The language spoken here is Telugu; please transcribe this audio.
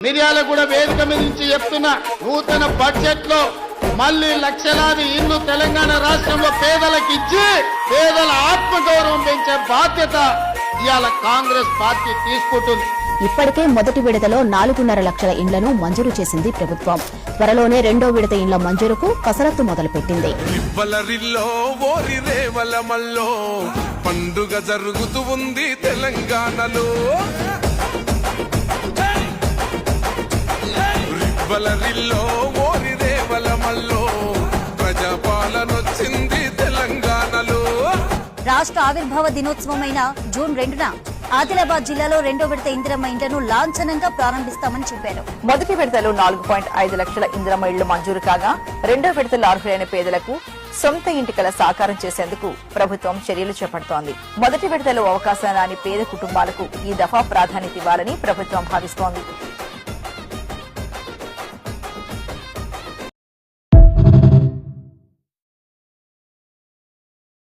మిర్యాలగూడ వేదిక మీద నుంచి చెప్తున్నా, నూతన బడ్జెట్ లో మళ్లీ లక్షలాది ఇల్లు తెలంగాణ రాష్ట్రంలో పేదలకు ఇచ్చి పేదల ఆత్మగౌరవం పెంచే బాధ్యత ఇవాళ కాంగ్రెస్ పార్టీ తీసుకుంటుంది. ఇప్పటికే మొదటి విడతలో 4.5 లక్షల ఇండ్లను మంజూరు చేసింది ప్రభుత్వం. త్వరలోనే రెండో విడత ఇండ్ల మంజూరుకు కసరత్తు మొదలుపెట్టింది. పండుగ జరుగుతూ ఉంది తెలంగాణలో, రివ్వలరిల్లో ఓరి రేవలమల్లో ప్రజాపాలనొచ్చింది తెలంగాణలో. రాష్ట్ర ఆవిర్భావ దినోత్సవమైన జూన్ 2న ఆదిలాబాద్ జిల్లాలో రెండో విడత ఇందిరమ్మ ఇండ్లను లాంఛనంగా ప్రారంభిస్తామని చెప్పారు. మొదటి విడతలో 4.5 లక్షల ఇందిరమ్మ ఇళ్లు మంజూరు కాగా రెండో విడతలో అర్హులైన పేదలకు సొంత ఇంటికల సాకారం చేసేందుకు ప్రభుత్వం చర్యలు చేపడుతోంది. మొదటి విడతలో అవకాశం రాని పేద కుటుంబాలకు ఈ దఫా ప్రాధాన్యత ఇవ్వాలని ప్రభుత్వం భావిస్తోంది.